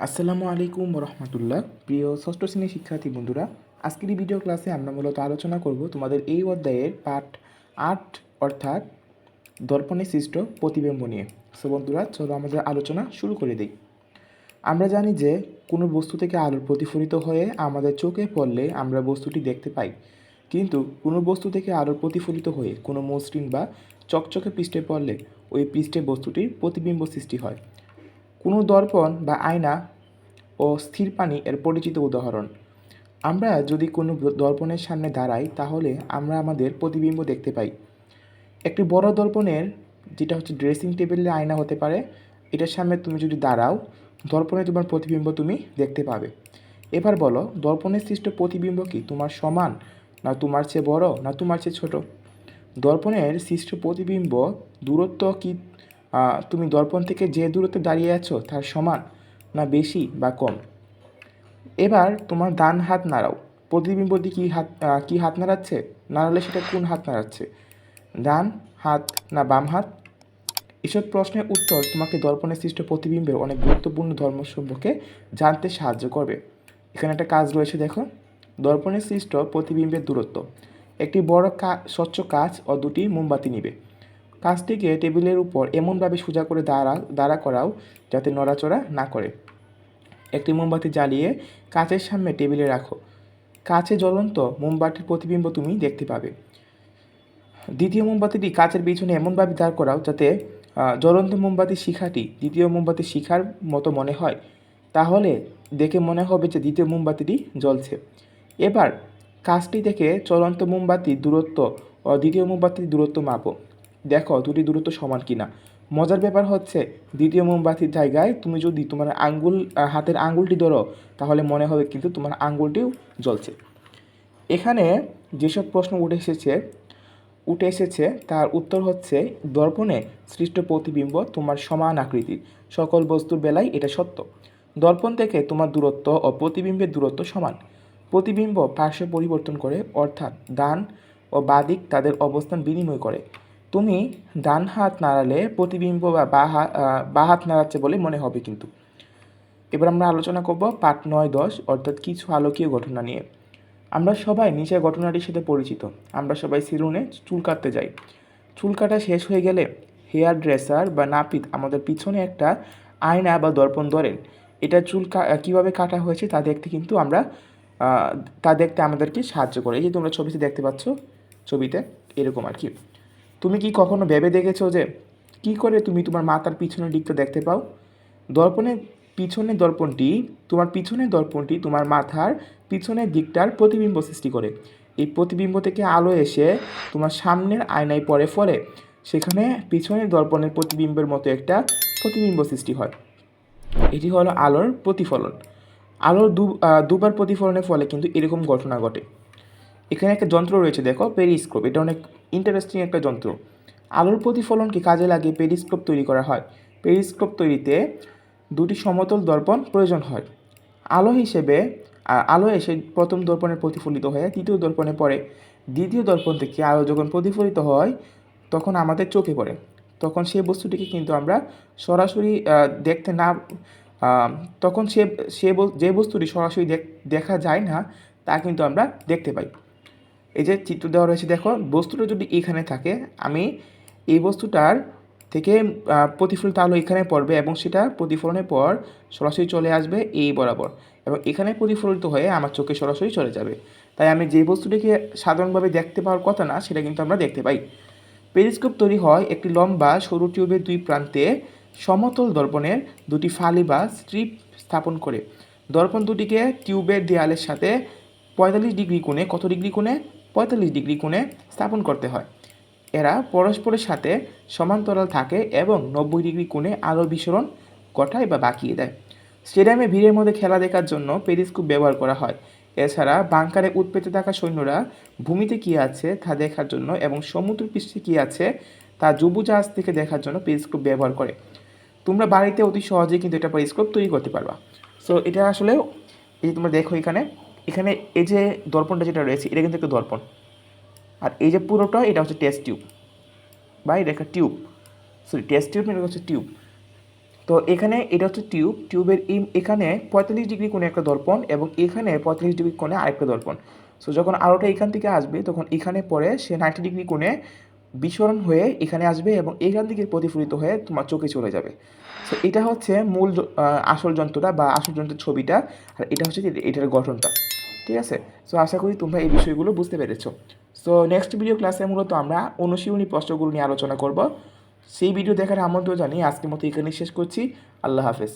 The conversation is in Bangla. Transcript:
আসসালামু আলাইকুম রহমতুল্লাহ। প্রিয় ষষ্ঠ শ্রেণীর শিক্ষার্থী বন্ধুরা, আজকের এই ভিডিও ক্লাসে আমরা মূলত আলোচনা করব তোমাদের এই অধ্যায়ের পাঠ 8 অর্থাৎ দর্পণে সৃষ্ট প্রতিবিম্ব নিয়ে। সো বন্ধুরা, চলো আমাদের আলোচনা শুরু করে দিই। আমরা জানি যে কোনো বস্তু থেকে আলোর প্রতিফলিত হয়ে আমাদের চোখে পড়লে আমরা বস্তুটি দেখতে পাই, কিন্তু কোনো বস্তু থেকে আলোর প্রতিফলিত হয়ে কোনো মসৃণ বা চকচকে পৃষ্ঠে পড়লে ওই পৃষ্ঠে বস্তুটির প্রতিবিম্ব সৃষ্টি হয়। কোনো দর্পণ বা আয়না ও স্থির পানি এর পরিচিত উদাহরণ। আমরা যদি কোনো দর্পণের সামনে দাঁড়াই তাহলে আমরা আমাদের প্রতিবিম্ব দেখতে পাই। একটি বড় দর্পণের, যেটা হচ্ছে ড্রেসিং টেবিলের আয়না হতে পারে, এটার সামনে তুমি যদি দাঁড়াও, দর্পণে তোমার প্রতিবিম্ব তুমি দেখতে পাবে। এবার বলো, দর্পণের সৃষ্ট প্রতিবিম্ব কি তোমার সমান, না তোমার চেয়ে বড়, না তোমার চেয়ে ছোট? দর্পণের সৃষ্ট প্রতিবিম্ব দূরত্ব কি তুমি দর্পণ থেকে যে দূরত্বে দাঁড়িয়ে আছো তার সমান, না বেশি বা কম? এবার তোমার ডান হাত নাড়াও। প্রতিবিম্বটি কি হাত নাড়াচ্ছে? নাড়ালে সেটা কোন হাত নাড়াচ্ছে? ডান হাত না বাম হাত? এসব প্রশ্নের উত্তর তোমাকে দর্পণে সৃষ্ট প্রতিবিম্বের অনেক গুরুত্বপূর্ণ ধর্ম সম্পর্কে জানতে সাহায্য করবে। এখানে একটা কাজ রয়েছে, দেখো। দর্পণে সৃষ্ট প্রতিবিম্বের দূরত্ব। একটি বড় স্বচ্ছ কাঁচ ও দুটি মোমবাতি নিবে। কাঁচটিকে টেবিলের উপর এমনভাবে সোজা করে দাঁড়া করাও যাতে নড়াচড়া না করে। একটি মোমবাতি জ্বালিয়ে কাচের সামনে টেবিলে রাখো। কাচে জ্বলন্ত মোমবাতির প্রতিবিম্ব তুমি দেখতে পাবে। দ্বিতীয় মোমবাতিটি কাচের পিছনে এমনভাবে দাঁড় করাও যাতে জ্বলন্ত মোমবাতির শিখাটি দ্বিতীয় মোমবাতির শিখার মতো মনে হয়। তাহলে দেখে মনে হবে যে দ্বিতীয় মোমবাতিটি জ্বলছে। এবার কাচটি থেকে চলন্ত মোমবাতির দূরত্ব ও দ্বিতীয় মোমবাতির দূরত্ব মাপো। দেখো দুটি দূরত্ব সমান কিনা। মজার ব্যাপার হচ্ছে, দ্বিতীয় মোমবাতির জায়গায় তুমি যদি তোমার হাতের আঙ্গুলটি ধরো, তাহলে মনে হবে কিন্তু তোমার আঙ্গুলটিও জ্বলছে। এখানে যেসব প্রশ্ন উঠে এসেছে তার উত্তর হচ্ছে, দর্পণে সৃষ্ট প্রতিবিম্ব তোমার সমান আকৃতির। সকল বস্তুর বেলায় এটা সত্য। দর্পণ থেকে তোমার দূরত্ব ও প্রতিবিম্বের দূরত্ব সমান। প্রতিবিম্ব পার্শ্ব পরিবর্তন করে, অর্থাৎ ডান ও বাঁ দিক তাদের অবস্থান বিনিময় করে। তুমি ডান হাত নাড়ালে প্রতিবিম্ব বাঁ হাত নাড়াচ্ছে বলে মনে হবে কিন্তু। এবার আমরা আলোচনা করব পাঠ 9-10 অর্থাৎ কিছু আলোকীয় ঘটনা নিয়ে। আমরা সবাই নিচের ঘটনাটির সাথে পরিচিত। আমরা সবাই সেলুনে চুল কাটতে যাই। চুল কাটা শেষ হয়ে গেলে হেয়ার ড্রেসার বা নাপিত আমাদের পিছনে একটা আয়না বা দর্পণ ধরেন। এটা চুল কীভাবে কাটা হয়েছে তা দেখতে আমাদেরকে সাহায্য করে। এই যে তোমরা ছবিতে দেখতে পাচ্ছ, ছবিতে এরকম আর কি। তুমি কি কখনো ভেবে দেখেছো যে কি করে তুমি তোমার মাথার পিছনের দিকটা দেখতে পাও? দর্পণের পিছনের দর্পণটি তোমার মাথার পিছনের দিকটার প্রতিবিম্ব সৃষ্টি করে। এই প্রতিবিম্ব থেকে আলো এসে তোমার সামনের আয়নায় পড়ে, ফলে সেখানে পিছনের দর্পণের প্রতিবিম্বের মতো একটা প্রতিবিম্ব সৃষ্টি হয়। এটি হলো আলোর প্রতিফলন। আলোর দুবার প্রতিফলনের ফলে কিন্তু এরকম ঘটনা ঘটে। এখানে একটা যন্ত্র রয়েছে, দেখো, পেরিস্কোপ। এটা অনেক ইন্টারেস্টিং একটা যন্ত্র। আলোর প্রতিফলনকে কাজে লাগিয়ে পেরিস্কোপ তৈরি করা হয়। পেরিস্কোপ তৈরিতে দুটি সমতল দর্পণ প্রয়োজন হয়। আলো এসে প্রথম দর্পণে প্রতিফলিত হয়ে তৃতীয় দর্পণে পড়ে। দ্বিতীয় দর্পণ থেকে আলো যখন প্রতিফলিত হয় তখন আমাদের চোখে পড়ে। তখন সেই বস্তুটিকে কিন্তু আমরা সরাসরি দেখতে না তখন যে বস্তুটি সরাসরি দেখা যায় না তা কিন্তু আমরা দেখতে পাই। এই যে চিত্র দেওয়া রয়েছে, দেখো, বস্তুটা যদি এখানে থাকে, আমি এই বস্তুটার থেকে প্রতিফলিত আলো এখানে পড়বে এবং সেটা প্রতিফলনের পর সরাসরি চলে আসবে এই বরাবর, এবং এখানে প্রতিফলিত হয়ে আমার চোখে সরাসরি চলে যাবে। তাই আমি যে বস্তুটিকে সাধারণভাবে দেখতে পাওয়ার কথা না, সেটা কিন্তু আমরা দেখতে পাই। পেরিস্কোপ তৈরি হয় একটি লম্বা সরু টিউবের দুই প্রান্তে সমতল দর্পণের দুটি ফালি বা স্ট্রিপ স্থাপন করে। দর্পণ দুটিকে টিউবের দেয়ালের সাথে 45 ডিগ্রি কোণে, কত ডিগ্রি কোণে? 45 ডিগ্রি কোণে স্থাপন করতে হয়। এরা পরস্পরের সাথে সমান্তরাল থাকে এবং 90 ডিগ্রি কোণে আলো বিসরণ ঘটায় বা বাঁকিয়ে দেয়। স্টেডিয়ামে ভিড়ের মধ্যে খেলা দেখার জন্য পেরিস্কোপ ব্যবহার করা হয়। এছাড়া বাংকারে উৎপেতে থাকা সৈন্যরা ভূমিতে কী আছে তা দেখার জন্য এবং সমুদ্রপৃষ্ঠে কী আছে তা যুবজাহাজ থেকে দেখার জন্য পেরিস্কোপ ব্যবহার করে। তোমরা বাড়িতে অতি সহজেই কিন্তু এটা পেরিস্কোপ তৈরি করতে পারবা। সো এটা আসলে, এই যে তোমরা দেখো এখানে এই যে দর্পণটা যেটা রয়েছে, এটা কিন্তু একটা দর্পণ। আর এই যে পুরোটা, এটা হচ্ছে টেস্ট টিউব বা এটা একটা টিউব। টেস্ট টিউব, এটা হচ্ছে টিউব। তো এখানে এটা হচ্ছে টিউবের এখানে 45 ডিগ্রি কোণে একটা দর্পণ এবং এখানে 45 ডিগ্রি কোণে আরেকটা দর্পণ। সো যখন আলোটা এখান থেকে আসবে তখন এখানে পরে সে 90 ডিগ্রি কোণে বিস্ফোরণ হয়ে এখানে আসবে এবং এখান থেকে প্রতিফলিত হয়ে তোমার চোখে চলে যাবে। সো এটা হচ্ছে মূল আসল যন্ত্রটা বা আসল যন্ত্রের ছবিটা, আর এটা হচ্ছে এটার গঠনটা। ঠিক আছে? সো আশা করি তোমরা এই বিষয়গুলো বুঝতে পেরেছো। সো নেক্সট ভিডিও ক্লাসে মূলত আমরা অনুশীলনী প্রশ্নগুলো নিয়ে আলোচনা করব। সেই ভিডিও দেখার আমন্ত্রণ জানিয়ে আজকের মতো এখানেই শেষ করছি। আল্লাহ হাফেজ।